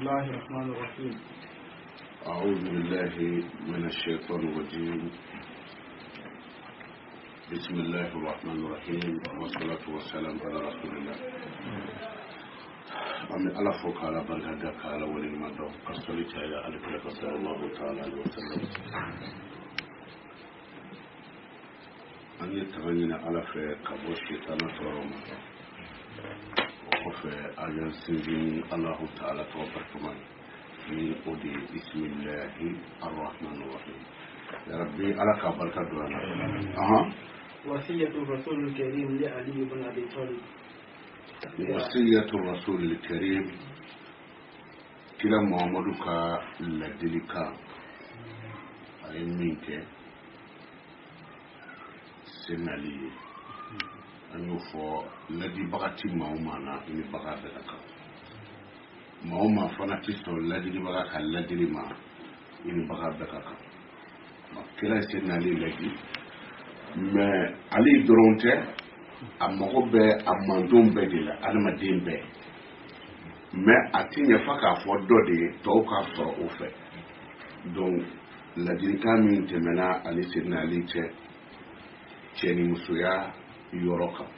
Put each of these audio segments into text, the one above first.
الله الرحمن الرحيم. أعوذ بالله من الشيطان الرجيم. بسم الله الرحمن الرحيم والصلاة والسلام على رسول الله. أمي على فوق على بركة على ولي المدى قصلي تعالى على كلك صلى الله تعالى عليه وسلم. أن يتغنينا على في كبوش شيطان تورما وفي أجل سنجين الله تعالى توبركمان من أودي بسم الله الرحمن الرحيم. يا ربي على كبركة دوانا. وصية الرسول الكريم لعلي بن أبي طالب. وصية الرسول الكريم كلا محمدك لدلك أي منك سنالي أن يفو لدي بغتي مهمانا إني بغت لك مهما فنتيسو لدي بغت لدي ما إني بغت لك كلا سنالي لدي ما علي درونته amago bɛ a mandon bɛɛ de la adamaden bɛɛ mais a ti ɲɛ fa k'a fɔ dɔ de ye tɔw k'a sɔrɔ o fɛ donc ladilikan min tɛmɛna ale sirina ale cɛ cɛnimusoya yɔrɔ kan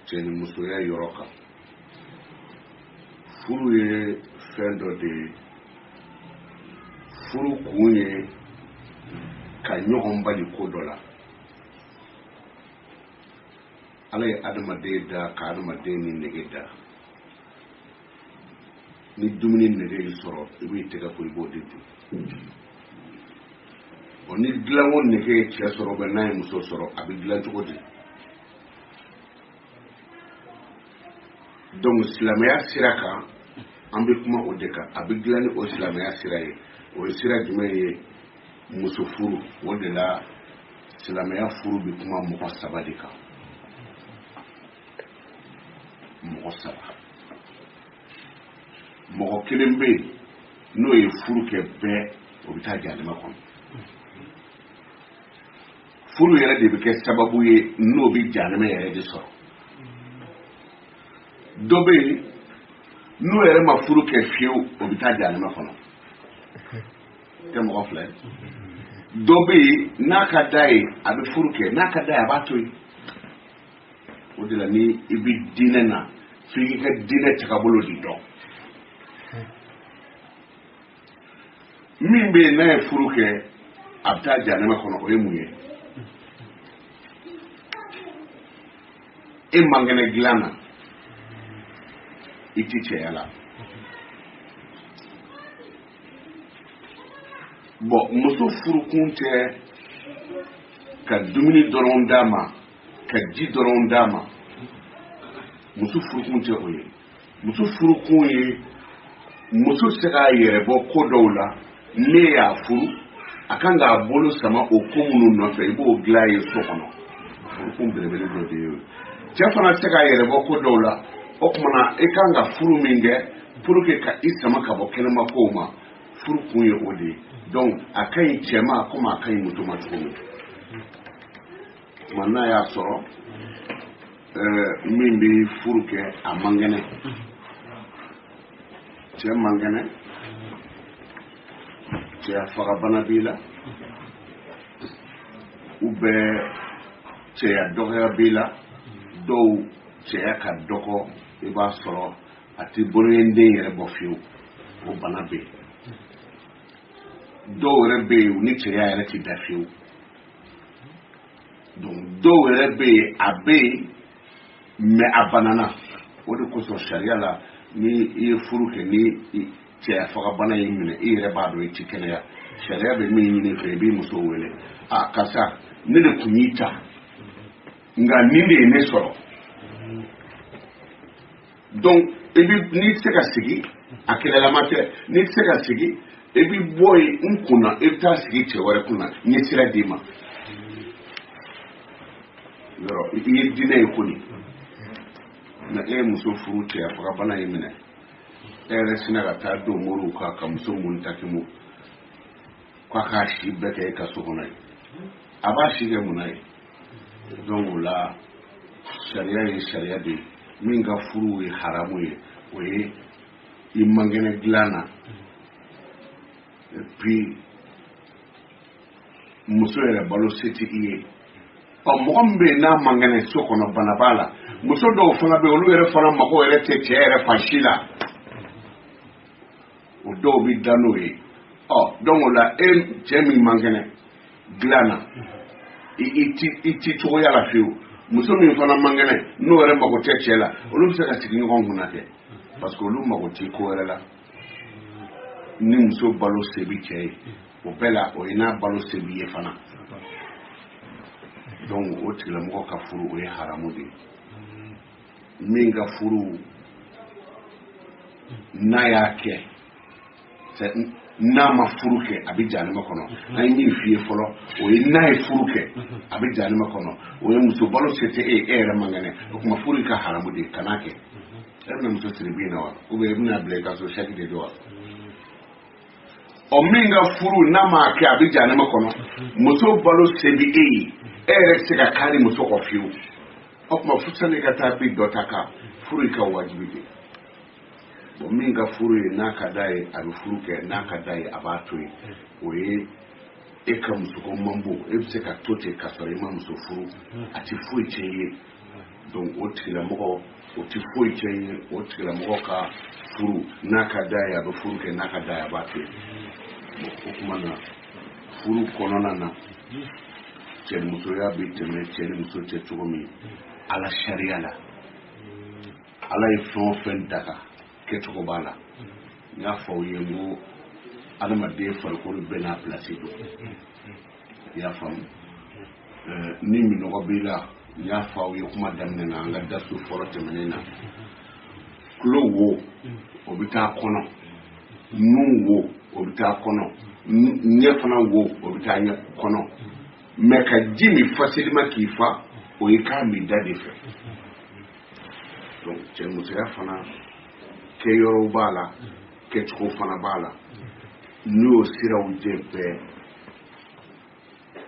cɛnimusoya yɔrɔ kan furu ye fɛn dɔ de ye furu kun ye ka ɲɔgɔn bali ko dɔ la ala ye adamaden da ka adamaden ni nege da ni dumuni nege y'i sɔrɔ i b'i tɛgɛ ko i b'o de dun ni dilanko nege ye cɛ sɔrɔ bɛ n'a ye muso sɔrɔ a bɛ dilan cogo di donc silamɛya sira kan an bɛ kuma o de kan a bɛ dilan ni o silamɛya sira ye o ye sira jumɛn ye muso furu o de la silamɛya furu bɛ kuma mɔgɔ saba de kan mɔgɔ saba mɔgɔ kelen bɛ yen n'o ye furu kɛ bɛɛ o bɛ taa jahanama kɔnɔ furu yɛrɛ de bɛ kɛ sababu ye n'o bɛ jahanama yɛrɛ de sɔrɔ dɔ bɛ yen n'o yɛrɛ ma furu kɛ fiyewu o bɛ taa jahanama kɔnɔ tɛ mɔgɔ fila ye dɔ bɛ yen n'a ka d'a ye a bɛ furu kɛ n'a ka d'a ye a b'a to yen o de la ni i bɛ diinɛ na f'i ka diinɛ tagabolo de dɔn min bɛ yen n'a ye furu kɛ a bɛ taa jahanama kɔnɔ o ye mun ye e man kɛnɛ dilan na i ti cɛya la bon muso furukun tɛ ka dumuni dɔrɔn d'a ma ka ji dɔrɔn d'a ma muso furukun tɛ o ye muso furukun ye muso se k'a yɛrɛ bɔ ko dɔw la ne y'a furu a kan k'a bolo sama o ko minnu nɔfɛ i b'o dilan ye so kɔnɔ furukun belebele dɔ de ye cɛ fana se k'a yɛrɛ bɔ ko dɔw la o kumana i kan ka furu min kɛ pour que ka i sama ka bɔ kɛnɛma kow ma furukun ye o de ye donc a ka ɲi cɛ ma comme a ka ɲi muso ma cogo min n'a y'a sɔrɔ min bɛ furu kɛ a man kɛnɛ cɛ man kɛnɛ cɛya fagabana b'i la ou bien cɛya dɔgɔya b'i la dɔw cɛya ka dɔgɔ i b'a sɔrɔ a tɛ boloɲɛden yɛrɛ bɔ fiyewu o bana bɛ yen dɔw yɛrɛ bɛ yen u ni cɛya yɛrɛ tɛ da fiyewu donc dɔw yɛrɛ bɛ yen a bɛ yen mais a banana o de kosɔn sariya la ni i ye furu kɛ ni cɛya fagabana y'i minɛ i yɛrɛ b'a dɔn i tɛ kɛnɛya sariya bɛ min ɲini fɛ i b'i muso wele a karisa ne de tun y'i ta nka nin de ye ne sɔrɔ donc i bɛ n'i tɛ se ka sigi a kɛlɛlama tɛ n'i tɛ se ka sigi i bɛ bɔ yen n kunna i bɛ taa sigi cɛ wɛrɛ kunna n ye sira d'i ma yɔrɔ i ye diinɛ ye kɔni na e ye muso furu cɛya fagabana y'i minɛ e yɛrɛ sinna ka taa don moriw kan ka muso mun takimu k'a k'a si bɛɛ kɛ e ka so kɔnɔ ye a b'a si kɛ mun na ye donc o la sariya ye sariya de ye min ka furu ye haramu ye oui, il manquait glana. Et puis, muso yɛrɛ balo se tɛ i ye mɔgɔ min bɛ yen n'a man kɛnɛ so kɔnɔ bana b'a la muso dɔw fana bɛ yen olu yɛrɛ fana mago yɛrɛ tɛ cɛ yɛrɛ fan si la o dɔw bɛ da n'o ye donc o la e cɛ min man kɛnɛ dilan na i ti cogoya la fiyewu muso min fana man kɛnɛ n'o yɛrɛ mago tɛ cɛ la olu bɛ se ka sigi ɲɔgɔn kunna kɛ parce que olu mago tɛ ko wɛrɛ la ni muso balo se bɛ cɛ ye o bɛɛ la o ye n'a balo se b'i ye fana donc o tigilamɔgɔ ka furu o ye haramu de ye min ka furu n'a y'a kɛ n'a ma furu kɛ a bɛ jahanama kɔnɔ an ye min f'i ye fɔlɔ o ye n'a ye furu kɛ a bɛ jahanama kɔnɔ o ye muso balo se tɛ e yɛrɛ man kɛnɛ o tuma furu ka haramu de ye kan'a kɛ e bɛna muso siri bin na wa ou bien e bɛna bila i ka so saki de don wa min ka furu n'a ma kɛ a bɛ jahanama kɔnɔ muso balo se bɛ e ye e yɛrɛ tɛ se ka kari muso kɔ fiyewu o tuma fusani ka taa bi dɔ ta kan furu ka wajibi de bon min ka furu ye n'a ka d'a ye a bɛ furu kɛ n'a ka d'a ye a b'a to yen o ye e ka musoko man bon e bɛ se ka to ten ka sɔrɔ i ma muso furu a tɛ foyi tiɲɛ i ye donc o tigilamɔgɔ o tɛ foyi tiɲɛ i ye o tigilamɔgɔ ka furu n'a ka d'a ye a bɛ furu kɛ n'a ka d'a ye a b'a to yen o tuma na furu kɔnɔna na cɛnimusoya bɛ tɛmɛ cɛ ni muso cɛ cogo min ala sariya la ala ye fɛn o fɛn daga kɛcogo b'a la n y'a fɔ aw ye n ko adamaden farikolo bɛɛ n'a pilasi don i y'a faamu ni minɔgɔ b'i la n y'a fɔ aw ye kuma daminɛ na an ka dasu fɔlɔ tɛmɛnen na tulo wo o bɛ taa kɔnɔ nun wo o bɛ taa kɔnɔ ɲɛ fana wo o bɛ taa ɲɛ kɔnɔ mais ka ji min facilement k'i fa o ye k'a min da de fɛ donc cɛnimusoya fana kɛyɔrɔw b'a la kɛcogo fana b'a la n'o y'o siraw jɛ bɛɛ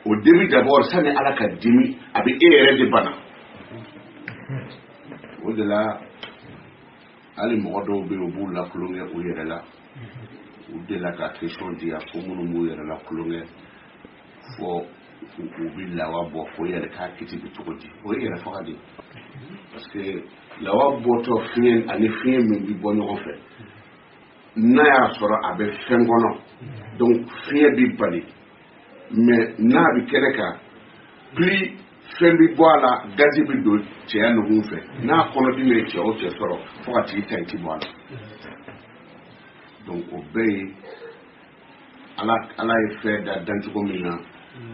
o demi d'abord sani ala ka dimi a bɛ e yɛrɛ de bana o de la hali mɔgɔ dɔw bɛ yen u b'u la kulonkɛ u yɛrɛ la u delila ka question di yan ko minnu b'u yɛrɛ la kulonkɛ fɔ u bɛ lawa bɔ fo yɛrɛ k'a kiti bɛ cogo di o ye yɛrɛ faga de parce que lawa bɔtɔ fiɲɛ ani fiɲɛ min bɛ bɔ ɲɔgɔn fɛ n'a y'a sɔrɔ a bɛ fɛn kɔnɔ donc fiɲɛ bɛ bali mais n'a bɛ kɛnɛ kan plus fɛn bɛ bɔ a la gazi bɛ don cɛya nugu fɛ n'a kɔnɔdimi ye cɛ o cɛ sɔrɔ fo ka tigi ta in ti bɔ a la donc o bɛɛ ye ala ye fɛn da dancogo min na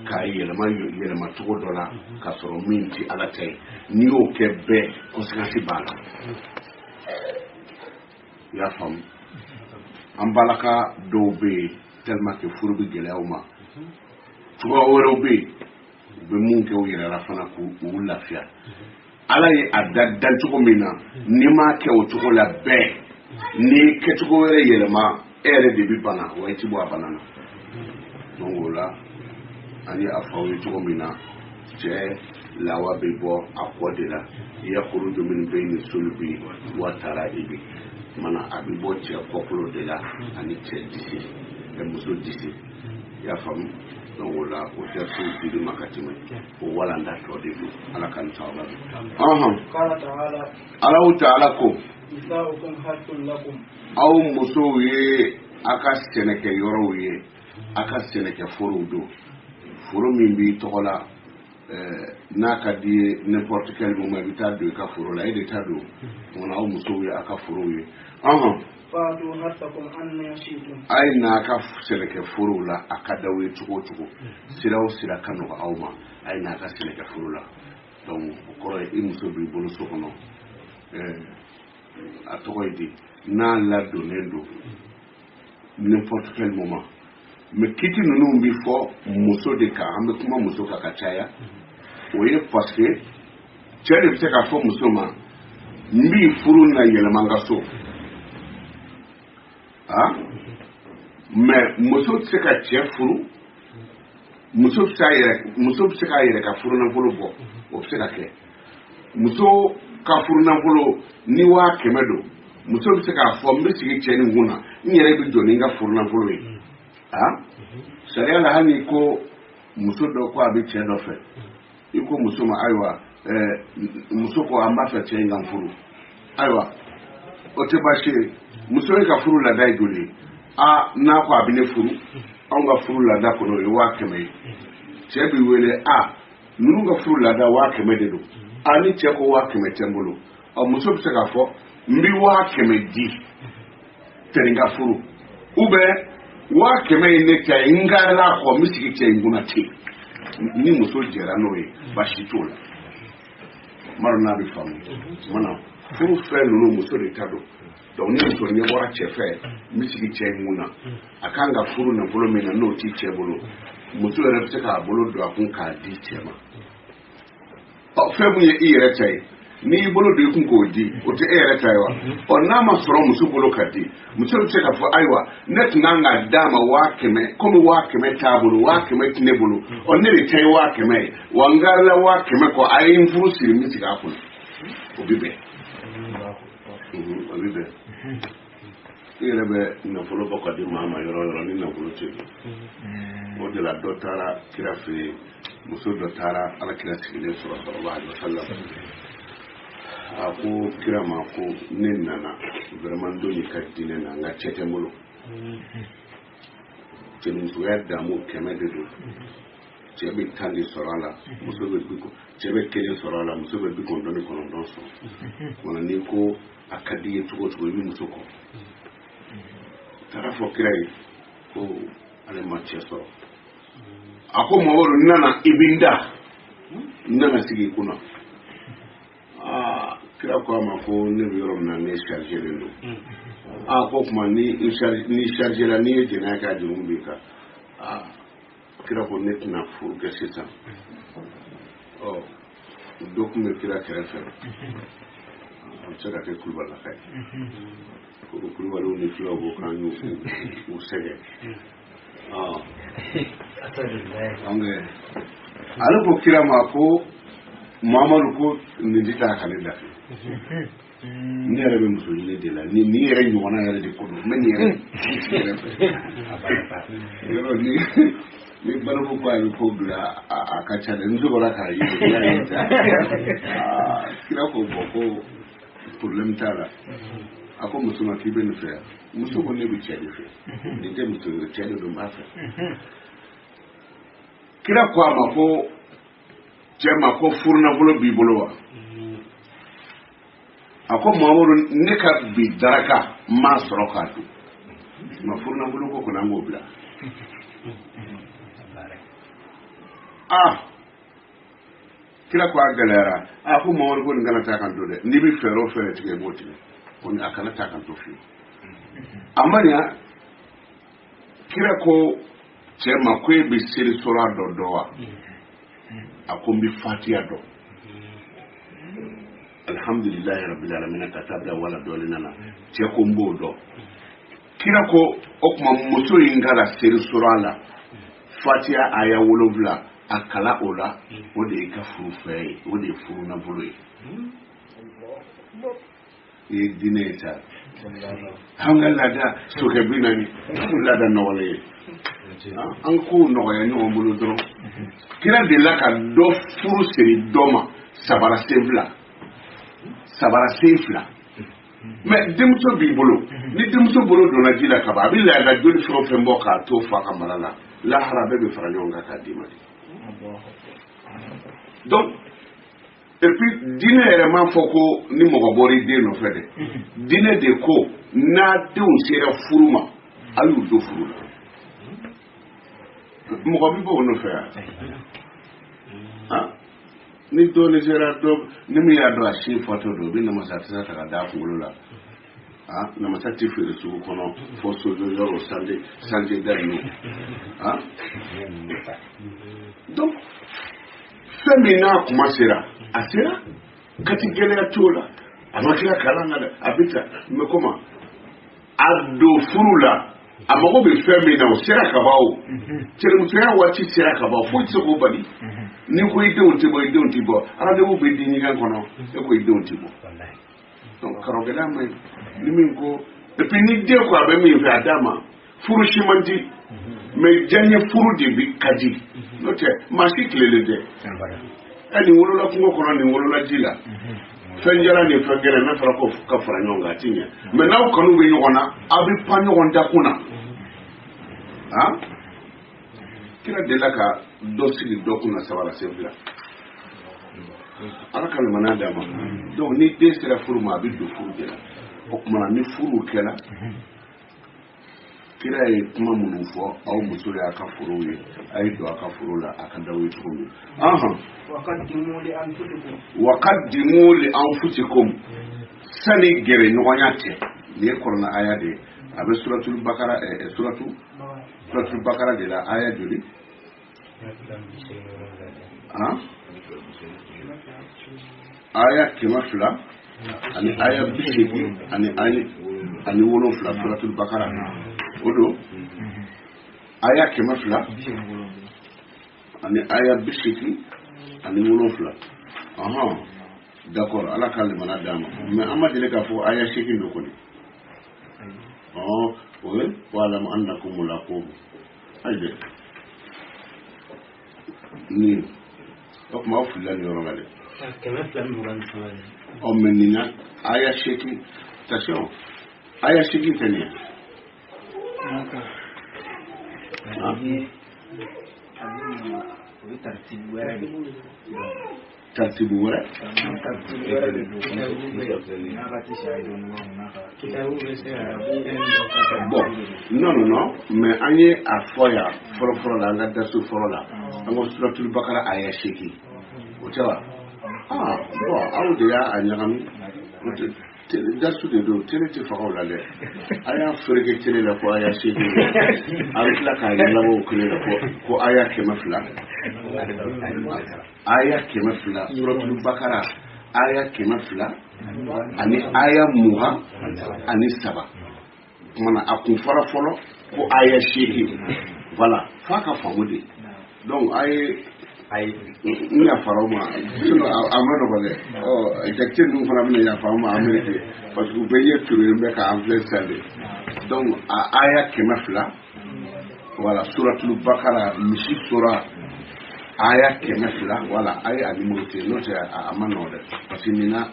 k'a yɛlɛma cogo dɔ la k'a sɔrɔ min ti ala ta ye n'i y'o kɛ bɛɛ conséquence b'a la i y'a faamu an balaka dɔw bɛ yen tellement que furu bɛ gɛlɛya u ma cogoya wɛrɛw bɛ yen u bɛ mun kɛ u yɛrɛ la fana k'u lafiya ala ye a da dancogo min na n'i m'a kɛ o cogo la bɛɛ n'i kɛcogo wɛrɛ yɛlɛma e yɛrɛ de bɛ bana wa i ti bɔ a bana na donc o la an ye a fɔ aw ye cogo min na cɛ lawa bɛ bɔ a kɔ de la yakhruju min bayni sulbi wa tara'ibi mana a bɛ bɔ cɛ kɔkolo de la ani cɛ disi muso disi i y'a faamu donc o la o tɛ so dili ma ka tɛmɛ o walanda tɔ de don ala ka nin sababa don alaw taala ko aw musow ye a ka sɛnɛkɛ yɔrɔw ye a ka sɛnɛkɛ forow don foro min b'i tɔgɔ la n'a ka di ye n'importe quel moment i bɛ taa don i ka foro la e de ta don munna aw musow ye a ka forow ye a ye n'a ka sɛnɛkɛ forow la a ka d'aw ye cogo o cogo sira o sira ka nɔgɔ aw ma a ye n'a ka sɛnɛkɛ foro la donc o kɔrɔ ye i muso b'i bolo so kɔnɔ a tɔgɔ ye di n'a ladonnen don n'importe quel moment mais kiti ninnu bɛ fɔ muso de kan an bɛ kuma muso kan ka caya o ye parce que cɛ de bɛ se k'a fɔ muso ma n b'i furu na yɛlɛma n ka so mais muso tɛ se ka cɛ furu muso bɛ se k'a yɛrɛ ka furunafolo bɔ o bɛ se ka kɛ muso ka furunafolo ni 100,000 don muso bɛ se k'a fɔ n bɛ sigi cɛ ni kun na n yɛrɛ bɛ jɔ ni n ka furu nafolo ye sariya la hali ko muso dɔ ko a bɛ cɛ dɔ fɛ i ko muso ma ayiwa muso ko an b'a fɛ cɛ in ka furu ayiwa o tɛ baasi ye muso in ka furu laada ye joli ye n'a ko a bɛ ne furu anw ka furu laada kɔnɔ o ye 500 ye cɛ b'i wele ninnu ka furu laada 500 de don ni cɛ ko 500 tɛ n bolo muso bɛ se k'a fɔ n bɛ 500 di tɛ n ka furu ou bien 500 ye ne ta ye n ka n'a kɔ n bɛ sigi cɛ in kunna ten ni muso jɛra n'o ye baasi t'o la n b'a dɔn n'a bɛ faamu mana furu fɛn ninnu muso de ta don donc ni muso ɲɛ bɔra cɛ fɛ n bɛ sigi cɛ in kunna a kan ka furu nafolo min na n'o tɛ cɛ bolo muso yɛrɛ bɛ se k'a bolo don a kun k'a di cɛ ma fɛn min ye i yɛrɛ ta ye n'i y'i bolo don i kun k'o di o tɛ e yɛrɛ ta ye wa n'a ma sɔrɔ muso bolo ka di muso bɛ se k'a fɔ ayiwa ne tun kan ka d'a ma 500 komi 500 t'a bolo 500 tɛ ne bolo ne de ta ye 500 ye wa n garila 500 kɔ a ye n furu siri n bɛ sigi a kɔnɔ o bɛ bɛn o bɛ bɛn i yɛrɛ bɛ nafolo bɔ ka di maa ma yɔrɔ yɔrɔ ni nafolo tɛ o de la dɔ taara kira fɛ yen muso dɔ taara ala kira sigilen sɔrɔ sallallahu alaihi wasallam a ko kira ma ko ne nana vraiment don y'i ka diinɛ na n ka cɛ tɛ n bolo cɛnimusoya damu 100 de don cɛ bɛ 10 de sɔrɔ a la muso bɛ 1 sɔrɔ a la muso bɛ 99 sɔrɔ wala n'i ko a ka di ye cogo o cogo i bɛ muso kɔ taara fɔ kira ye ko ale ma cɛ sɔrɔ a ko Mamadu n nana i bɛ n da n nana sigi i kunna kira ko a ma ko ne bɛ yɔrɔ min na ne chargelen don ko o tuma ni chargela n'i ye jɛnɛya kɛ a jɛnɛw b'i kan kira ko ne tɛna furu kɛ sisan dɔ tun bɛ kira kɛrɛfɛ a bɛ se ka kɛ Kulubalilaka ye ko Kulubaliw ni fulaw ko k'an y'u sɛgɛn ale ko kira ma ko Mamadu ko nin tɛ taa k'ale dafe ne yɛrɛ bɛ muso ɲini de la ni yɛrɛ ɲɔgɔnna yɛrɛ de ko don mɛ nin yɛrɛ yɔrɔ ni balabu ko a ye ko bila a ka ca dɛ n sɔrɔla k'a ye kira ko bɔ ko problème t'a la a ko muso ma k'i bɛ nin fɛ yan muso ko ne bɛ cɛ de fɛ nin tɛ muso ye cɛ de don n b'a fɛ kira ko a ma ko cɛ ma ko furu nafolo b'i bolo wa a ko Mamadu ne ka bi daraka n m'a sɔrɔ k'a dun nka furu nafolo ko kɔni an k'o bila kira ko a gɛlɛyara ko Mamadu ko nin kana taa kan to dɛ n'i bɛ fɛɛrɛ o fɛɛrɛ tigɛ i b'o tigɛ ko a kana taa kan to fiyewu a ma ɲa kira ko cɛ ma ko e bɛ seli sɔrɔ dɔ wa a ko n bɛ Fatiha dɔn alhamdulilahi rabbil alamin ka taa bila wala dɔɔnin nana cɛ ko n b'o dɔn kira ko o tuma muso in kɛra seli sɔrɔ la Fatiha aya 7 a kala o la o de ye ka furu fɛ ye o de ye furu nafolo ye i ye diinɛ ye sa an ka laada sokɛ 40 laada nɔgɔlen ye an k'o nɔgɔya ɲɔgɔn bolo dɔrɔn kira delila ka dɔ furu siri dɔ ma sabara sen 2 mais denmuso b'i bolo ni denmuso bolo donna ji la ka ban a bɛ laada joli fɛn o fɛn bɔ k'a to fa ka mara la lahara bɛɛ bɛ fara ɲɔgɔn kan k'a d'i ma de donc et puis diinɛ yɛrɛ m'a fɔ ko ni mɔgɔ bɔra i den nɔfɛ dɛ diinɛ de ko n'a denw sera furu ma a y'u don furu la mɔgɔ bɛ bɔ o nɔfɛ yan ni dɔɔnin sera dɔ ni min y'a dɔn a si fɔtɔ don u bɛ namasa tɛ se ka d'a kunkolo la namasa tɛ feere sugu kɔnɔ fɔ sojɔ santé da ninnu donc fɛn min n'a kuma sera a sera kati gɛlɛya t'o la a ma kila kalan na dɛ a bɛ ta mais comment a don furu la a mago bɛ fɛn min na o sera ka ban o cɛnimusoya waati sera ka ban foyi tɛ se k'o bali ni ko i denw tɛ bɔ i denw tɛ bɔ rendez-vous bɛ di ɲɛgɛn kɔnɔ e ko i denw tɛ bɔ donc karɔgɛlɛya man ɲi ni min ko et puis ni de ko abe min fa dama furu shimanti mais janye furu de bi kadi note maski klele de ani wolola kungo kono ni wolola dila fenjara ni fengere na fara ko ka fara nyonga tinya mais naw kanu be nyona abi pa nyonda kuna ha kira de la ka dosili dokuna sabara sebla ala kan mana dama donc ni de sera furuma bi do furu de la o kuma ni furu kala kira ye kuma munun fɔ aw muso y'a ka foro ye a ye don a ka foro la a ka daw ye cogo min wakadimu li anfusikum sani gɛrɛ ɲɔgɔnya tɛ nin ye kɔrɔna aya de ye a bɛ suratul bakara de la aya joli aya 200 ani aya 80 ani 7 suratul bakara odo aya 200 ani aya 80 ani 7 d'accord ala k'ale mana dama mais an ma deli k'a fɔ aya 80 do kɔni oui wa'lamu annakum mulaquhu ayde ni o kuma aw filila ni yɔrɔ la dɛ mais nin na aya 80 attention aya 80 tɛ nin ye tartibu wɛrɛ bon non mais an ye a fɔ yan fɔlɔ la an ka dasu fɔlɔ la an ko suratul bakara aya 8 o tɛ wa bon aw de y'a ɲagami dasu de do télé tɛ faga o la dɛ a y'a fereke télé la ko aya 8 a bɛ tila k'a ɲɛnabɔ o kelen la ko aya 200 aya 200 suratul bakara aya 200 ani aya 20 ani 7 kumana a kun fara fɔlɔ ko aya 8 voilà fa ka faamu de donc n y'a fara o ma sinon a ma nɔgɔ dɛ jacqueline dun fana bɛna yafa o ma Amérique parce que u bɛ ye turulen bɛ ka an filɛ sisan de donc a aya 200 voilà suratul bakara misi sura aya 200 voilà aya numéro te n'o tɛ a ma nɔgɔ dɛ parce que nin na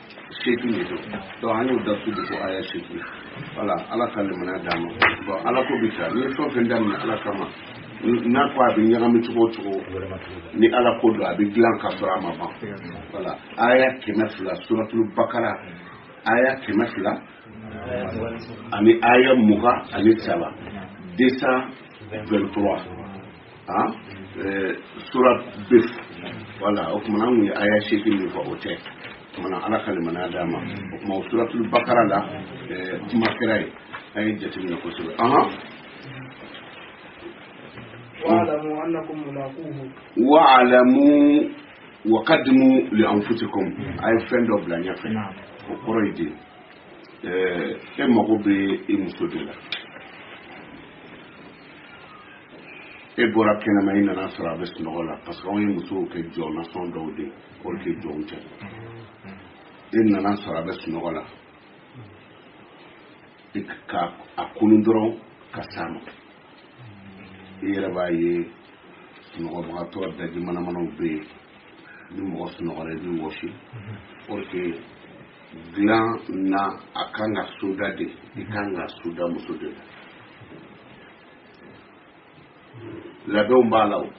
8 de don donc an y'o dasu de ko aya 8 voilà ala ka limaniya d'an ma bon ala ko bi sa ni fɛn o fɛn daminɛ ala kama n'a ko a bɛ ɲagami cogo o cogo ni ala ko don a bɛ dilan ka sɔrɔ a ma ban voilà aya 200 suratul bakara aya 200 ani aya 20 ani 7 223 surat bif voilà o kuma an kun ye aya 8 min fɔ o tɛ kumana ala ka limaniya d'an ma o kuma o suratul bakara la kuma kɛra ye an ye jateminɛ kosɛbɛ wa'lamu annakum mulaquhu wa'lamu wa qaddimu li anfusikum ay fɛn dɔ bila ɲɛfɛ o kɔrɔ ye de e mago bɛ e muso de la e bɔra kɛnɛma i nana sɔrɔ a bɛ sunɔgɔ la parce que anw ye musow kɛ jɔnasɔn dɔw de o de kɛ jɔnw tɛ e nana sɔrɔ a bɛ sunɔgɔ la ka a kunun dɔrɔn ka s'a ma i yɛrɛ b'a ye sunɔgɔbagatɔ daji manamanaw bɛ yen ni mɔgɔ sunɔgɔla i bɛ wɔsi pour que dilan na a kan ka soda de i kan ka soda muso de la labɛnw b'a la o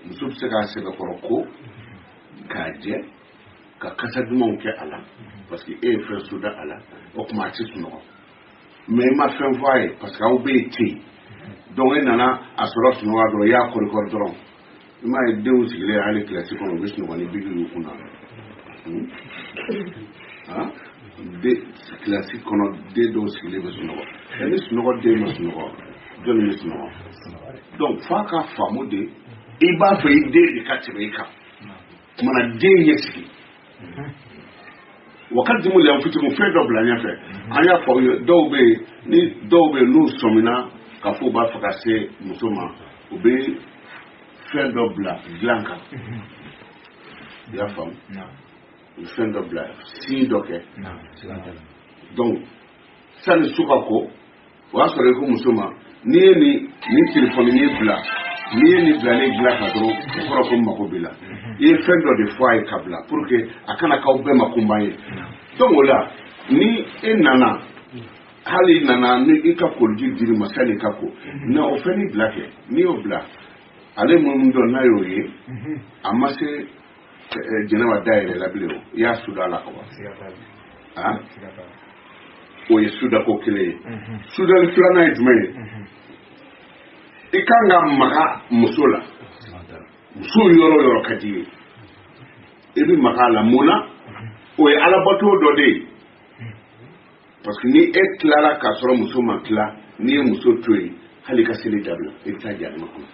muso bɛ se k'a sɛbɛkɔrɔ ko k'a jɛ ka kasa dumanw kɛ a la parce que e ye fɛn soda a la o tuma a tɛ sunɔgɔ mais i ma fɛn fɔ a ye parce que aw bɛ yen ten donc e nana a sɔrɔ sunɔgɔ dɔrɔn i y'a kɔrikɔri dɔrɔn i m'a ye denw sigilen hali kilasi kɔnɔ u bɛ sunɔgɔ ni bigi y'u kunna kilasi kɔnɔ den dɔw sigilen bɛ sunɔgɔ ni sunɔgɔ den ma sunɔgɔ jɔnni bɛ sunɔgɔ donc f'a ka faamu de i b'a fɛ i den de ka tɛmɛ i kan kumana den ɲɛ sigi wakati mu le futi mu fɛn dɔ bila ɲɛfɛ an y'a fɔ dɔw bɛ yen ni dɔw bɛ yen n'u sɔmina ka fɔ u b'a fɛ ka se muso ma u bɛ fɛn dɔ bila dilan kan i y'a faamu u bɛ fɛn dɔ bila sin dɔ kɛ donc sani sukako o y'a sɔrɔ i ko muso ma n'i ye nin telefɔni ye bila n'i ye nin bilalen dilan ka dɔrɔn o kɔrɔ ko mago b'i la i ye fɛn dɔ de fɔ a ye ka bila pour que a kana k'aw bɛɛ ma kunba ye donc o la ni e nana hali nana ni i ka koliji diri ma sani i ka ko na o fɛn ni bila kɛ n'i y'o bila ale mun dɔn n'a y'o ye a ma se jɛnɛba da yɛrɛ la bilen o i y'a suda a la ka ban o ye sudako kelen ye sudali filanan ye jumɛn ye i kan ka maga muso la muso yɔrɔ yɔrɔ ka di ye i bɛ maga a la mun na o ye alabato dɔ de ye parce que ni e tilara k'a sɔrɔ muso ma tila n'i ye muso to yen hali ka seli dabila i bɛ taa jahannama kɔnɔ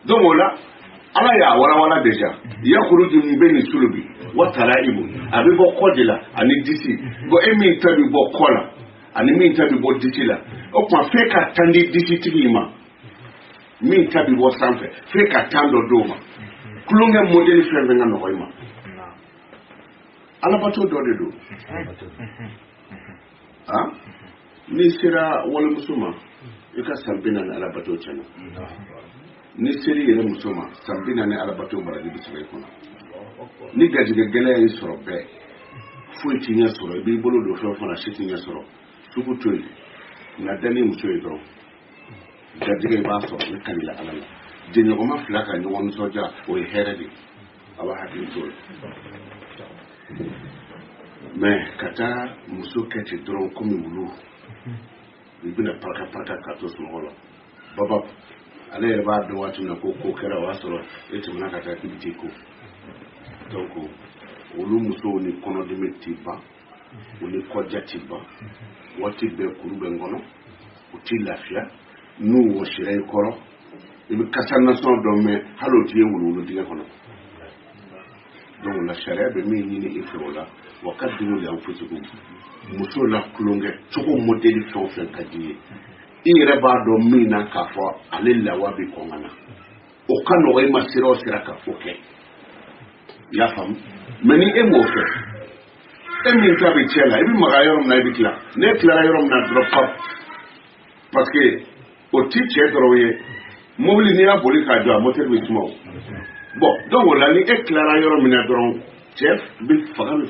donc o la ala y'a walawala déjà yakuruju min bɛ nin sulu bi wa taraibu a bɛ bɔ kɔ de la ani disi bon e min ta bɛ bɔ kɔ la ani min ta bɛ bɔ disi la o tuma f'e ka tan di disi tigi ma min ta bɛ bɔ sanfɛ f'e ka tan dɔ d'o ma kulonkɛ modèle fɛn fɛn ka nɔgɔ i ma alabato dɔ de don n'i sera walimuso ma i ka san 40 alabato tiɲɛna ni seri yɛrɛ muso ma san 40 alabato marali bɛ sɔrɔ i kɔnɔ ni garijɛgɛ gɛlɛya y'i sɔrɔ bɛɛ foyi t'i ɲɛ sɔrɔ i b'i bolo don fɛn fana si t'i ɲɛ sɔrɔ sugu to yen nka da ni muso ye dɔrɔn garijɛgɛ i b'a sɔrɔ ne kalila ala la jɛɲɔgɔnma fila ka ɲɔgɔn nisɔndiya o ye hɛrɛ de a b'a hakili to la mais ka taa muso kɛ ten dɔrɔn komi wulu i bɛna paraka ka to sunɔgɔ la baba ale yɛrɛ b'a dɔn waati min na ko kɛra o y'a sɔrɔ e tɛmɛna ka taa k'i bɛ t'i ko donc olu musow ni kɔnɔdimi t'i ban u ni kɔdiya t'i ban waati bɛɛ kuru bɛ n kɔnɔ u t'i lafiya n'u wɔsira i kɔrɔ i bɛ kasa nasɔn dɔ mɛn hali o t'i ye wuluwulu dingɛ kɔnɔ donc la sariya bɛ min ɲini i fɛ o la wa ka dugu de an fosugu muso la kulonkɛ cogo modèle fɛn o fɛn ka di ye i yɛrɛ b'a dɔn min na k'a fɔ ale lawa bɛ kɔn ka na o ka nɔgɔ i ma sira o sira ka o kɛ i y'a faamu mais ni e m'o fɛ e min ta bɛ cɛ la i bɛ maga yɔrɔ min na i bɛ tila n'e tilara yɔrɔ min na dɔrɔn pap parce que o ti cɛ dɔrɔn ye mobili n'i y'a boli k'a jɔ a moteur bɛ suma o bon donc o la ni e tilara yɔrɔ min na dɔrɔn cɛ bɛ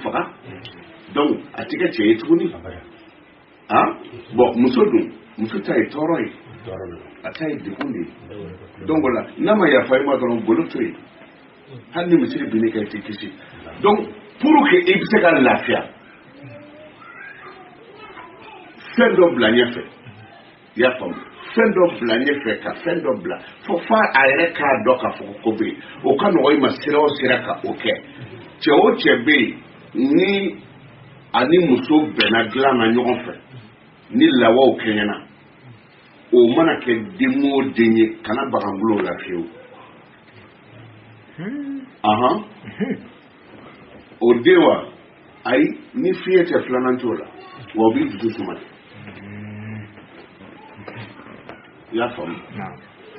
faga donc a ti kɛ cɛ ye tuguni bon muso dun muso ta ye tɔɔrɔ ye a ta ye degun de ye donc o la n'a ma yafa i ma dɔrɔn golo to yen hali ni misiri binni kɛ i tɛ kisi donc pour que i bɛ se ka lafiya fɛn dɔ bila ɲɛfɛ i y'a faamu fɛn dɔ bila ɲɛfɛ ka fɛn dɔ bila f'a a yɛrɛ k'a dɔn k'a fɔ ko bɛ yen o ka nɔgɔ i ma sira o sira ka o kɛ cɛ o cɛ bɛ yen ni ani muso bɛnna dilan na ɲɔgɔn fɛ ni lawaw kɛɲɛna o mana kɛ den o den ye kana bagan bolo la fiyewu o den wa ayi ni fiɲɛ tɛ filanan t'o la wa o b'i dusu suma i y'a faamu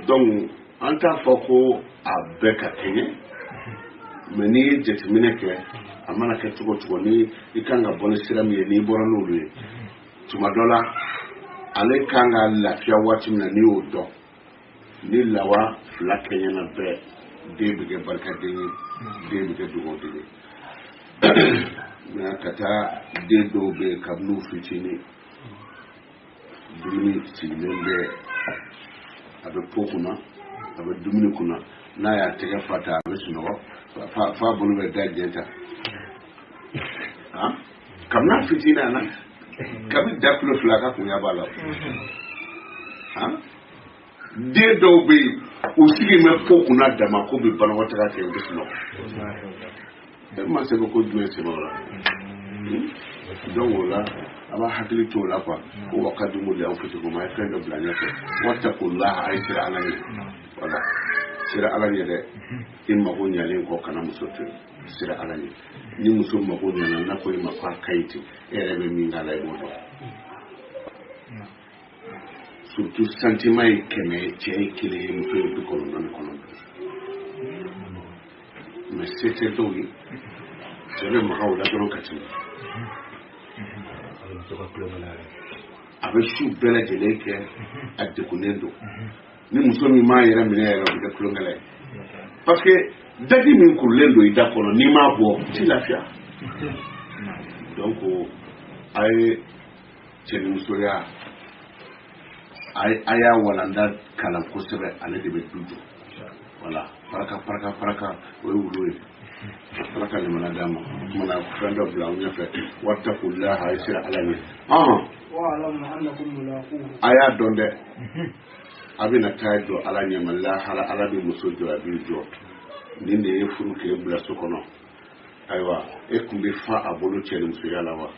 donc an t'a fɔ ko a bɛɛ ka kɛɲɛ mais n'i ye jateminɛ kɛ a mana kɛ cogo cogo ni i kan ka bɔ ni sira min ye n'i bɔra n'olu ye tuma dɔ la ale kan ka lafiya waati min na n'i y'o dɔn ni lawa fila kɛɲɛna bɛɛ den bɛ kɛ barikaden ye den bɛ kɛ dugawu ye nka ka taa den dɔw bɛ yen kabini u fitinin dumuni sigilen bɛ a bɛ po kunna a bɛ dumuni kunna n'a y'a tɛgɛ fa ta a bɛ sunɔgɔ f'a bolo bɛ da jɛn ta kabini a fitinin na kabi da kulo fila ka kunya b'a la den dɔw bɛ yen u sigi bɛ po kunna dama ko bɛ banakɔtaga kɛ u bɛ sunɔgɔ e ma se ko jumɛn sɛbɛn o la donc o la a b'a hakili to o la quoi ko wa ka dugu de an fitinin ma a ye fɛn dɔ bila ɲɛfɛ watakulaha a ye sira ala ɲɛ voilà sira ala ɲɛ dɛ i mago ɲalen kɔ kana muso to sira ala ɲɛ ni muso mago ɲana n'a ko i ma ko a ka ɲi ten e yɛrɛ bɛ min k'a la i b'o dɔn surtout sentiment ye 100 cɛ ye 1 ye muso ye 99 mais se tɛ dɔw ye sɛbɛ maga o la dɔrɔn ka tɛmɛ a bɛ su bɛɛ lajɛlen kɛ a degunnen don ni muso min m'a yɛrɛ minɛ yɛrɛ o bɛ kɛ tulonkɛla ye parce que daji min kurulen don i da kɔnɔ n'i m'a bɔ ti lafiya donc a ye cɛnimusoya a y'a walanda kalan kosɛbɛ ale de bɛ du jɔ voilà paraka o ye wulu ye ala ka limana d'a ma tumana fɛn dɔ bila aw ɲɛfɛ wattaqullaha a ye sira ala ɲɛ a y'a dɔn dɛ a bɛna taa jɔ ala ɲɛma lahala ala bɛ muso jɔ a b'i jɔ nin de ye furu k'e bila so kɔnɔ ayiwa e tun bɛ fa a bolo cɛnimusoya la wa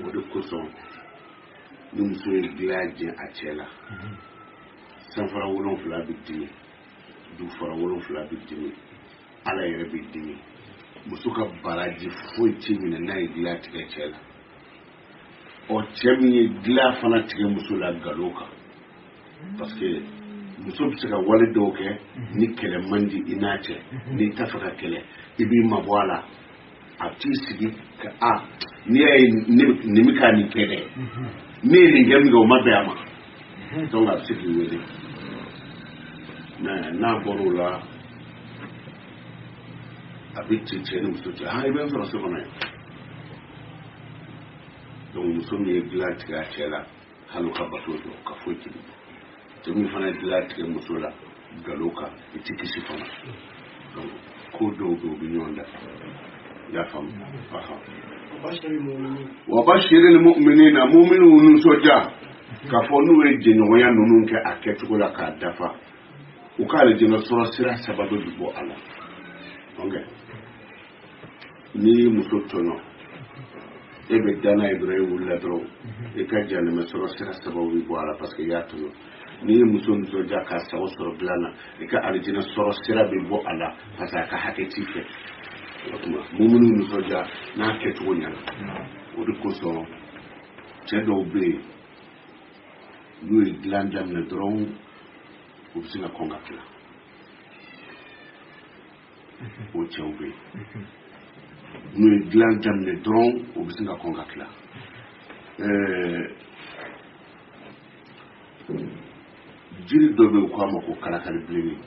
o de kosɔn ni muso ye dilan jɛ a cɛ la sanfara 7 bɛ dimi dufara 7 bɛ dimi ala yɛrɛ bɛ dimi muso ka baraji foyi tɛ minɛ n'a ye dilan tigɛ cɛ la ɔ cɛ min ye dilan fana tigɛ muso la nkalon kan parce que muso bɛ se ka wale dɔw kɛ ni kɛlɛ man di i n'a cɛ n'i t'a fɛ ka kɛlɛ i b'i mabɔ a la a t'i sigi ka n'i y'a ye nin bɛ ka nin kɛ dɛ ne ye nin kɛ min kɛ o ma bɛn a ma donc a bɛ se k'i wele mais n'a bɔra o la a bɛ cɛ ni muso cɛ i bɛ n sɔrɔ so kɔnɔ yan donc muso min ye dilan tigɛ a cɛ la hali ka bato jɔ ka foyi tɛ cɛ min fana ye dilan tigɛ muso la nkalon kan i tɛ kisi fana donc ko dɔw bɛ u bɛ ɲɔgɔn dafa i y'a faamu wa bashiril mu'minina mu'minu nisɔndiya k'a fɔ n'u ye jɛɲɔgɔnya ninnu kɛ a kɛcogo la k'a dafa u k'ale jɛnɛ sɔrɔ sira sababu bɛ bɔ a la n'i ye muso tɔɲɔ e bɛ danna ye dɔrɔn e wulila dɔrɔn e ka janɛmɛ sɔrɔ sira sababu bɛ bɔ a la parce que i y'a tɔɲɔ n'i ye muso nisɔndiya k'a sago sɔrɔ dilan na i ka alijinɛ sɔrɔ sira bɛ bɔ a la parce que a ka hakɛ t'i fɛ mumunu nisɔndiya n'a kɛcogo ɲɛna o de kosɔn cɛ dɔw bɛ yen n'u ye dilan daminɛ dɔrɔn u bɛ se ka kɔn ka tila o cɛw bɛ yen n'u ye dilan daminɛ dɔrɔn u bɛ se ka kɔn ka tila jiri dɔ bɛ yen u k'a ma ko karakari bilenni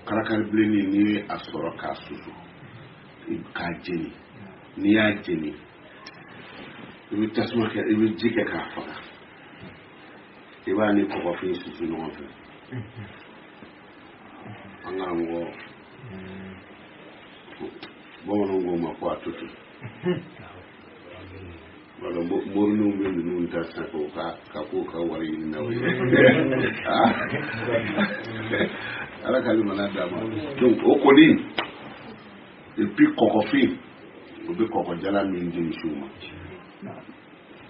karakari bilenni n'i ye a sɔrɔ k'a susu k'a jeni n'i y'a jeni i bɛ tasuma kɛ i bɛ ji kɛ k'a faga i b'a ni kɔgɔfin susu ɲɔgɔn fɛ an k'an kɔ bamananw ko ma ko a to ten wala moruninw bɛ ninnu ta sisan ka k'o ka wari ɲini na o ye ala ka limana d'a ma donc o kɔni et puis kɔgɔfin o bɛ kɔgɔjala min di misiw ma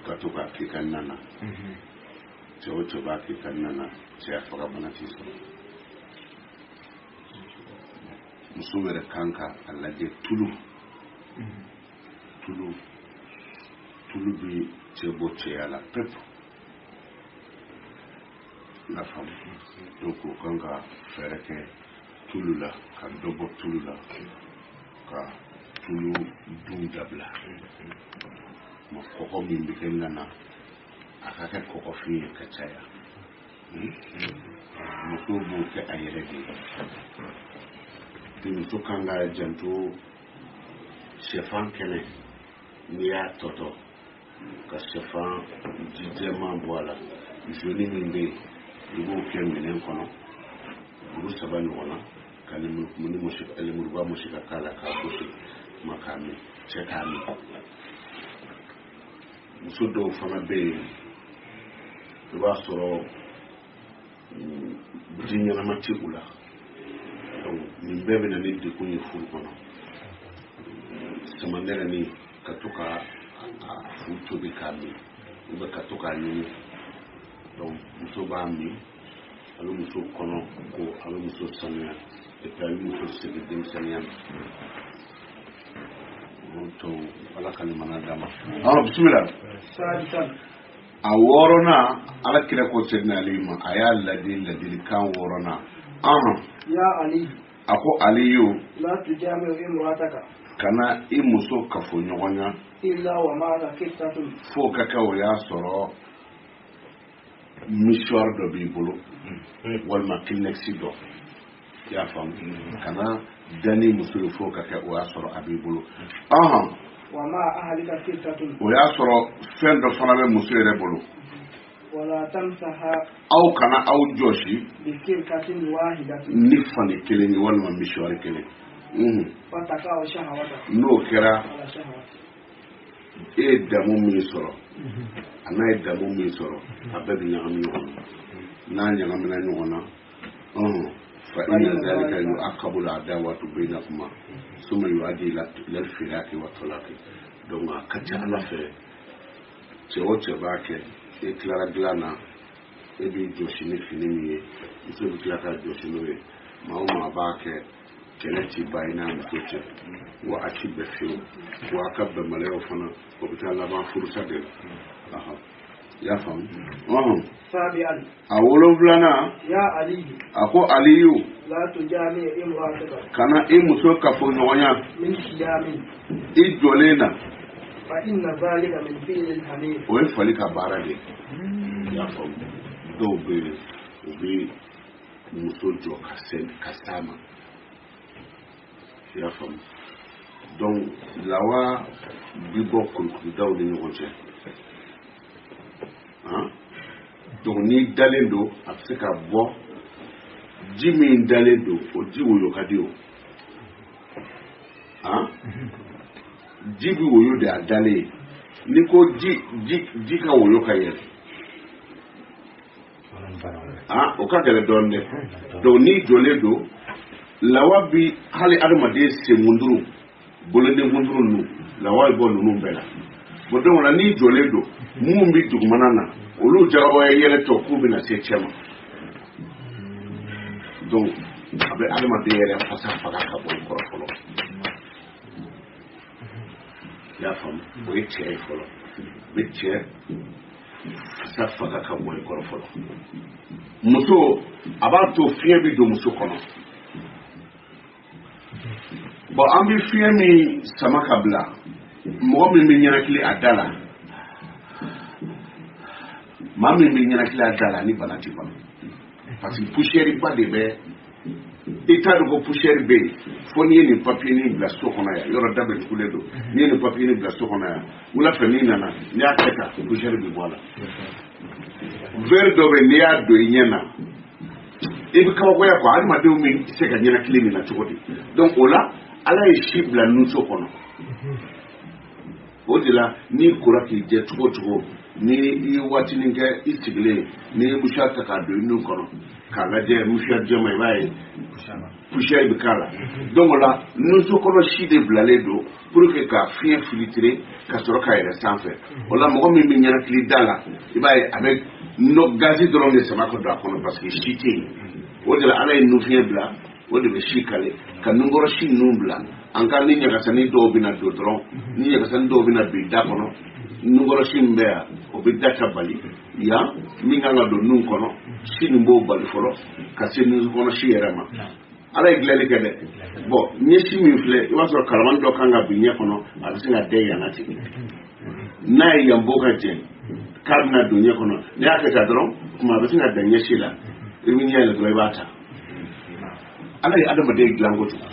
ka to k'a kɛ i ka na na cɛ o cɛ b'a kɛ i ka na na cɛya faga bana t'i sɔrɔ muso yɛrɛ kan ka a lajɛ tulu bi cɛ bɔ cɛya la pepu la faamu donc o kan ka fɛɛrɛ kɛ tulu la ka dɔ bɔ tulu la ka tulu dun dabila ma kɔgɔ min bɛ kɛ na na a ka kɛ kɔgɔfin ye ka caya muso b'o kɛ a yɛrɛ de muso kan ka janto sɛfan kɛnɛ n'i y'a tɔtɔ ka sɛfan ji jɛman bɔ a la joli min bɛ yen i b'o kɛ minɛn kɔnɔ 3 ɲɔgɔn na ka lemuruba musi ka k'a la k'a gosi ma k'a min cɛ k'a min muso dɔw fana bɛ yen i b'a sɔrɔ ji ɲɛnama tɛ u la nin bɛɛ bɛ na ni dekun ye furu kɔnɔ samanɛrɛnin ka to ka furu tobi k'a min ou bien ka to k'a ɲini donc muso b'a min a bɛ muso kɔnɔ ko a bɛ muso sanuya et puis a bɛ muso segin denmisɛnniya ma donc ala ka limana d'a ma bisimila أورنا على كده كوسيدنا ليما أيا الذي كان ورنا يا علي أكو عليو لا تجامع امرأتك كنا إمسو كفو نغنى إلا وما كفتة فوق كويا سرو مشوار دو بيبولو والما كنكسي دو يا فهم كنا داني مسو فوق كويا سرو أبيبولو وما أهلك كفتة ويا سرو فين دو فنابي مسو يربولو ولا تمسها أو كنا أو جوشي بكركة واحدة نفني كليني والما مشوار كليني فتقع شهوة نو كرا على شهوة damu min sɔrɔ a n'a ye damu min sɔrɔ a bɛɛ bɛ ɲagami ɲɔgɔn na n'a ɲagamina ɲɔgɔn na fa inna zalika yu'aqqabu al-adawatu bainakuma summa yu'addi ila al-firaqi wa talaqi donc a ka ca Ala fɛ cɛ o cɛ b'a kɛ e tilara dilan na e b'i jɔsi ni fini min ye muso bɛ tila ka jɔsi n'o ye maa o maa b'a kɛ kɛlɛ ti ba i n'a muso cɛ wa a ti bɛɛ fiyewu wa a ka bɛnbaliyaw fana o bɛ taa laban furusa de la i y'a faamu a wolonfilanan a ko aliyu kana i muso kafoɲɔgɔnya i jɔlen na o ye fali ka baara de i y'a faamu dɔw bɛ yen u bɛ muso jɔ ka s'a ma i y'a faamu donc lawa bi bɔ kurukurudaw ni ɲɔgɔn cɛ donc ni dalen don a bɛ se ka bɔ ji min dalen don o ji woyo ka di o ji bi woyo de a dalen ni ko ji ka woyo ka yɛlɛ o ka gɛlɛ dɔɔnin dɛ donc ni jɔlen don lawa bi hali adamaden sen munduru boloden munduru nu lawa bɛ bɔ ninnu bɛɛ la bon donc la ni jɔlen don mun bi dugumana na olu jagabɔ ye yɛlɛ tɔ k'u bɛna se cɛ ma donc a bɛ adamaden yɛrɛ fasa faga ka bɔ i kɔrɔ fɔlɔ i y'a faamu o ye cɛ ye fɔlɔ bɛ cɛ fasa faga ka bɔ i kɔrɔ fɔlɔ muso a b'a to fiɲɛ bi don muso kɔnɔ bon an bɛ fiɲɛ min sama ka bila mɔgɔ min bɛ ɲɛnakili a da la maa min bɛ ɲɛnakili a da la ni bana ti ban parce que poussière ba de bɛ i t'a dɔn ko poussière bɛ yen fo n'i ye nin papier nin bila so kɔnɔ yan yɔrɔ da bɛ tugulen don n'i ye nin papier nin bila so kɔnɔ yan wula fɛ n'i nana n'i y'a kɛ tan poussière bɛ bɔ a la verre dɔ bɛ n'i y'a don i ɲɛ na i bɛ kabakoya quoi adamadenw bɛ se ka ɲɛnakili nin na cogo di donc o la Ala ye si bila nuso kɔnɔ o de la n'i kora k'i jɛ cogo cogo ni i ye waatinin kɛ i sigilen ni ye musa ta k'a don i nun kɔnɔ k'a lajɛ musa jɛma i b'a ye poussière bɛ k'a la donc o la nuso kɔnɔ si de bilalen don pour que ka fiɲɛ filtrer ka sɔrɔ ka yɛlɛ sanfɛ o la mɔgɔ min bɛ ɲɛnakili da la i b'a ye a bɛ gazi dɔrɔn de sama ka don a kɔnɔ parce que si tɛ yen o de la Ala ye nufiɲɛ bila o de bɛ si kale ka nunkɔrɔ si ninnu bila an ka ni ɲagasani dɔw bɛna don dɔrɔn ni ɲagasani dɔw bɛna bin da kɔnɔ nunkɔrɔ si min bɛ yan o bɛ da ta bali yan min kan ka don nun kɔnɔ si nin b'o bali fɔlɔ ka se nunkɔrɔ si yɛrɛ ma Ala ye dilanli kɛ dɛ bon ɲɛsi min filɛ i b'a sɔrɔ kalamani dɔ kan ka bin ɲɛ kɔnɔ a bɛ se ka den yan ten n'a ye yan bɔ ka jɛ k'a bɛna don ɲɛ kɔnɔ n'i y'a kɛ ta dɔrɔn kuma a bɛ se ka dan ɲɛsi la i bɛ ɲɛ yɛlɛ dɔrɔn i b'a ta Ala ye adamaden dilan ko cogo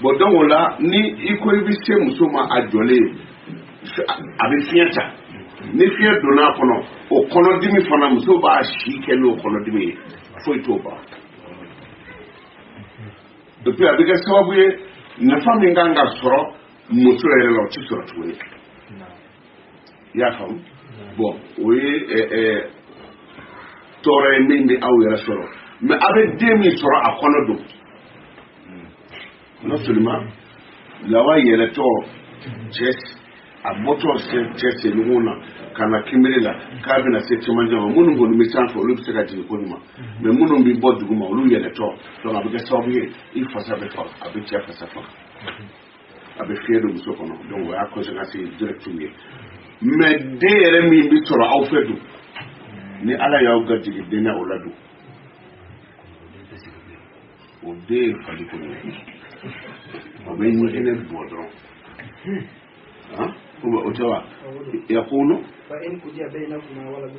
bon donc o la ni i ko i bɛ se muso ma a jɔlen a bɛ fiɲɛ ta ni fiɲɛ donna a kɔnɔ o kɔnɔdimi fana muso b'a si kɛ n'o kɔnɔdimi ye foyi t'o ban et puis a bɛ kɛ sababu ye nafa min kan ka sɔrɔ muso yɛrɛ la o tɛ sɔrɔ tuguni i y'a faamu bon o ye tɔɔrɔ ye min bɛ aw yɛrɛ sɔrɔ mais a bɛ den min sɔrɔ a kɔnɔ don non seulement lawa yɛlɛtɔ cɛ a bɔtɔ cɛ sennugu na ka na kinbiri la k'a bɛna se cɛmancɛ ma minnu kɔni bɛ sanfɛ olu bɛ se ka jigin ko ɲuman mais minnu bɛ bɔ dugu ma olu yɛlɛtɔ donc a bɛ kɛ sababu ye i fasa bɛ faga a bɛ cɛ fasa faga a bɛ fiɲɛ don muso kɔnɔ donc o y'a conséquence direct ye mais den yɛrɛ min bi sɔrɔ aw fɛ don ni ala y'aw garijigɛ den na o la don o den ye fali kɔnɔ o bɛ ɲɛgɛnɛ bɔ dɔrɔn o tɛ wa yakunu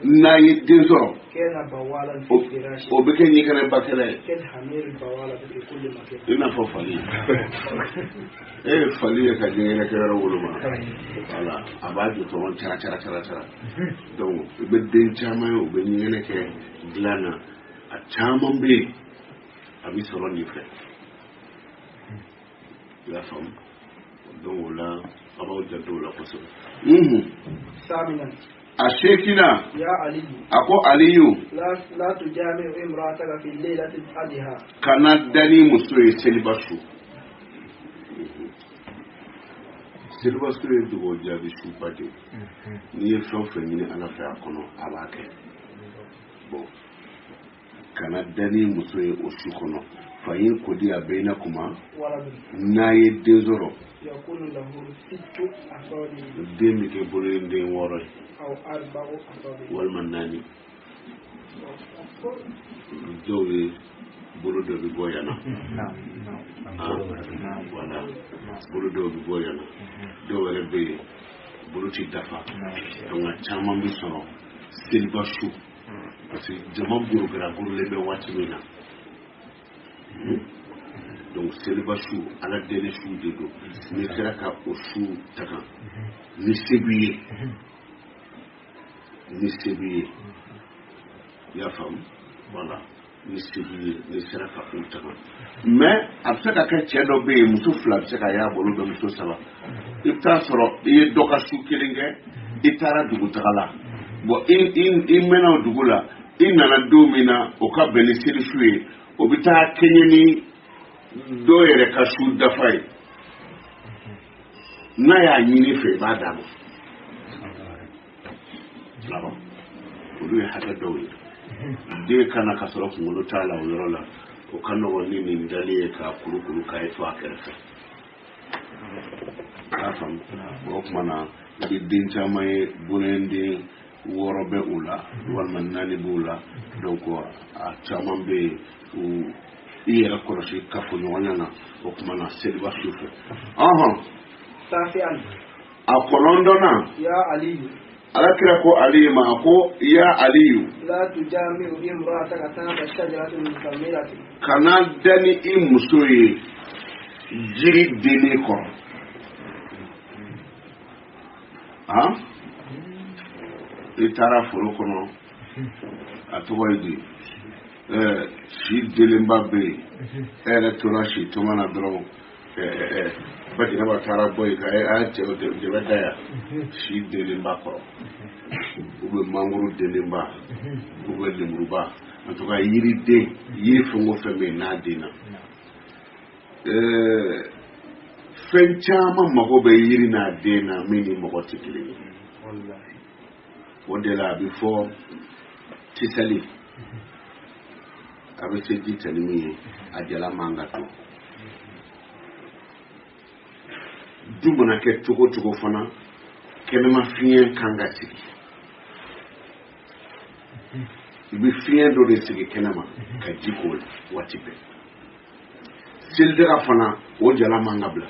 n'a ye den sɔrɔ o bɛ kɛ ɲɛgɛnɛ ba kɛlɛ ye i n'a fɔ fali e ye fali ye ka ɲɛgɛnɛ kɛ yɔrɔ woloma voilà a b'a jɔ tɔrɔn cara donc i bɛ den caman ye o bɛ ɲɛgɛnɛ kɛ dilan na a caman bɛ yen a bɛ sɔrɔ nin fɛ i y'a faamu donc o la a b'aw janto o la kosɛbɛ a seekina a ko aliyu kana dani muso ye seliba su seliba su ye dogo jaabi suba de n'i ye fɛn o fɛn ɲini ala fɛ a kɔnɔ a b'a kɛ bon kana dani muso ye o su kɔnɔ fa in kodi a bɛ na kuma n'a ye den sɔrɔ den bɛ kɛ bolo den 6 ye walima 4 dɔw ye bolo dɔ bɛ bɔ yan na voilà bolo dɔw bɛ bɔ yan na dɔw yɛrɛ bɛ yen bolo tɛ dafa donc a caman bɛ sɔrɔ seliba su parce que jama gorogara gorolen bɛ waati min na donc seliba su ala deli su de don n'i sera ka o su ta kan ni se b'i ye i y'a faamu voilà ni se b'i ye n'i sera ka o ta kan mais a bɛ se ka kɛ cɛ dɔ bɛ yen muso 2 bɛ se ka y'a bolo bɛ muso 3 i bɛ taa sɔrɔ i ye dɔ ka su kelen kɛ i taara dugutaga la bon i mɛnna o dugu la i nana don min na o ka bɛn ni seli su ye o bɛ taa kɛɲɛ ni dɔ yɛrɛ ka su dafa ye n'a y'a ɲini fɛ i b'a d'a ma laban olu ye hakɛ dɔw ye den kana ka sɔrɔ kunkolo t'a la o yɔrɔ la o ka nɔgɔn ni nin dali ye k'a kurukuru k'a ye to a kɛrɛfɛ k'a faamu o tuma na i bɛ den caman ye bonenden 6 bɛ u la walima 4 b'u la donc a caman bɛ yen i yɛrɛ kɔlɔsi kafoɲɔgɔnya na o tuma na seliba su fɛ a kɔlɔndɔnna alakira ko aliyu ma ko ya aliyu kana dani i muso ye jiri deni kɔrɔ i taara foro kɔnɔ a tɔgɔ ye di si delenba bɛ yen e yɛrɛ tora si toma na dɔrɔn Bajiraba taara bɔ yen ka a cɛ jɛbɛ da yan si delenba kɔrɔ ou bien mangoro delenba ou bien lemuruba en tout cas yiriden yiri fɛn o fɛn bɛ yen n'a denna fɛn caman mago bɛ yiri n'a den na min ni mɔgɔ tɛ kelen ye o de la a bɛ fɔ tisali a bɛ se ji tali min ye a jala man ka to du mana kɛ cogo cogo fana kɛnɛma fiɲɛ kan ka sigi i bɛ fiɲɛ dɔ de sigi kɛnɛma ka ji k'o la waati bɛɛ selidaga fana o jala man ka bila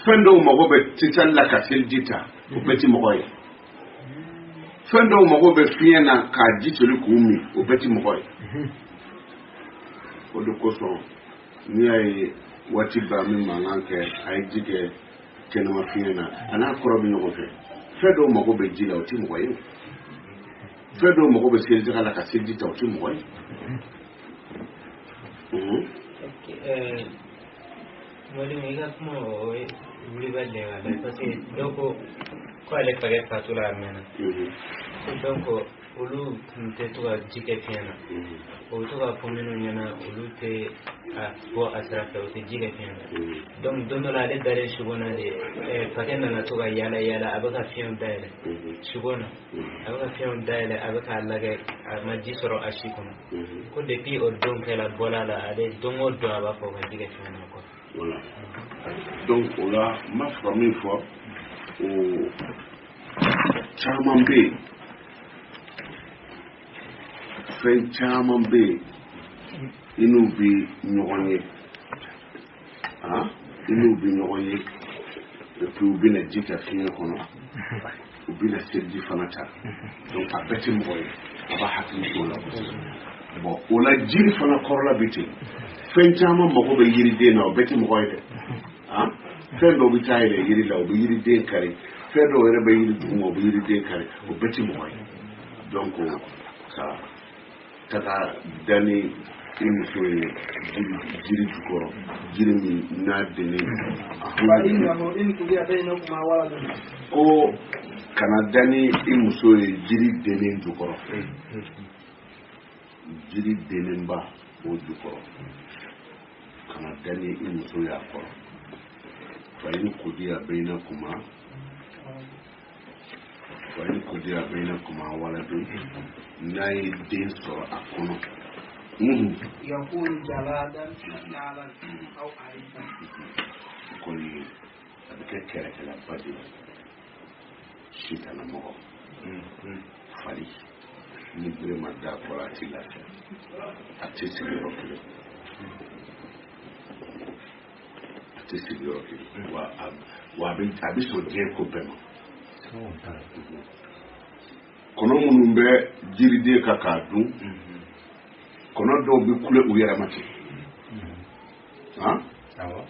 fɛn dɔw mago bɛ tisali la ka seliji ta o bɛɛ ti mɔgɔ ye fɛn dɔw mago bɛ fiɲɛ na k'a ji toli k'u min o bɛɛ ti mɔgɔ ye o de kosɔn n'i y'a ye waati bɛɛ min mankan kɛ a ye ji kɛ kɛnɛma fiɲɛ na a n'a kɔrɔ bɛ ɲɔgɔn fɛ fɛn dɔw mago bɛ ji la o ti mɔgɔ ye fɛn dɔw mago bɛ selidaga la ka seliji ta o ti mɔgɔ ye Wali mai ga kuma wuri ba da yawa da kasi doko ko ale fage fatula mena donc olu te to ga jike fiana o to ga pomenu nyana olu te a bo asra fe o te jike fiana donc dono la le dare shugona de fage na to ga yala abaka fian dale shugona abaka fian dale abaka laga ma jisoro ashikono ko depuis o donc la bola la ale dongo do aba ko ga jike fiana ko. Voilà. Donc, on a ma famille fois caman bɛ yen fɛn caman bɛ yen i n'u bɛ ɲɔgɔn ye i n'u bɛ ɲɔgɔn ye et puis u bɛna ji kɛ fiɲɛ kɔnɔ u bɛna seliji fana ta donc a bɛɛ tɛ mɔgɔ ye a b'a hakili to o la bon o la jiri fana kɔrɔla bɛ ten fɛn caman mago bɛ yiriden na o bɛɛ tɛ mɔgɔ ye dɛ fɛn dɔw bɛ taa yɛlɛ yiri la o bɛ yiriden kari fɛn dɔw yɛrɛ bɛ yiri duguma o bɛ yiriden kari o bɛɛ tɛ mɔgɔ ye donc ka taga dani i muso ye jiri jukɔrɔ jiri min n'a dennen ko kana dani i muso ye jiri dennen jukɔrɔ jiri dennenba o jukɔrɔ kana dani i muso y'a kɔrɔ فإن قضي بينكما ولد ناي دين سورة أكونو يكون جلادا نعلا أو عريفا كوني أبكي كلا بدي شيطان مغو فالي نبري مدى قراتي لك أتسي بروكلي wa a bɛ sɔn diɲɛ ko bɛɛ ma kɔnɔ minnu bɛ jiriden kan k'a dun kɔnɔ dɔw bɛ kule u yɛrɛ ma ten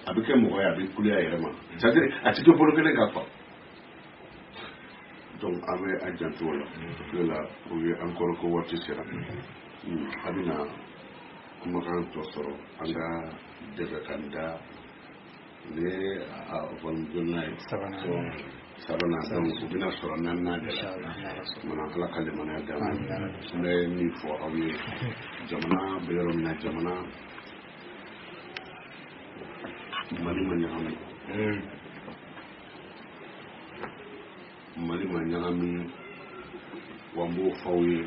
a bɛ kɛ mɔgɔ ye a bɛ kule a yɛrɛ ma c'est-à-dire a tɛ to bolo kelen kan quoi donc an bɛ a janto o la o la o ye an kɔrɔ ko waati sera a bɛna kumakan tɔ sɔrɔ an ka dɛbɛ kan da ne a fɔlɔjɔna ye sabanan donc u bɛna sɔrɔ naaninan de la mana ala ka limaniya d'a ma n bɛ min fɔ aw ye jamana bɛ yɔrɔ min na jamana mali ma ɲagami mali ma ɲagami wa n b'o fɔ aw ye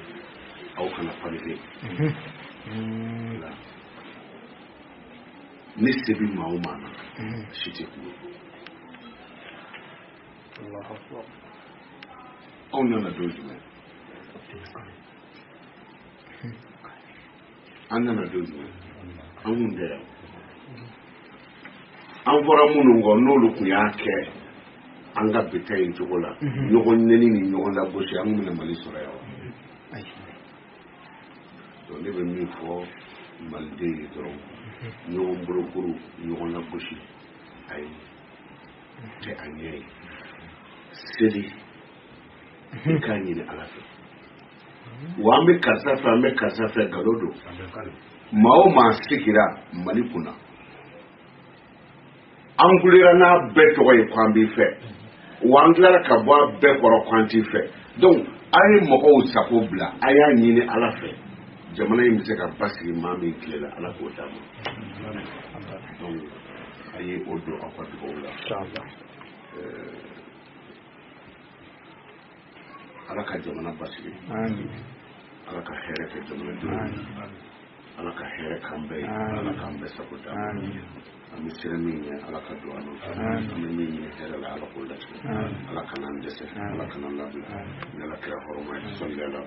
aw kana panike ne se bɛ maa o maa na si tɛ kulo aw nana don jumɛn an nana don jumɛn an kun tɛ yan an fɔra minnu kɔ n'olu tun y'a kɛ an ka bi ta in cogo la ɲɔgɔn nɛni ni ɲɔgɔn lagosi an kun bɛna mali sɔrɔ yan wa donc ne bɛ min fɔ maliden ye dɔrɔn ɲɔgɔn bolokuru ɲɔgɔn lagosi ayi tɛ a ɲɛ ye seli i k'a ɲini ala fɛ wa an bɛ karisa fɛ an bɛ karisa fɛ galo don maa o maa sigira mali kunna an kulera n'a bɛɛ tɔgɔ ye k'an b'i fɛ wa an tilara ka bɔ a bɛɛ kɔrɔ k'an t'i fɛ donc a ye mɔgɔw sago bila a y'a ɲini ala fɛ jamana in bɛ se ka basigi maa min tile la ala k'o d'a ma donc a ye o don aw ka dugawu la ala ka jamana basigi ala ka hɛrɛ kɛ jamanadenw ala ka hɛrɛ k'an bɛɛ ye ala k'an bɛɛ sago d'a ma an bɛ siran min ɲɛ ala ka don an nɔfɛ an bɛ min ɲini hɛrɛ la ala k'o latigɛ ala kana an dɛsɛ ala kana an labila ni ala kɛra hɔrɔma ye sɔnni ala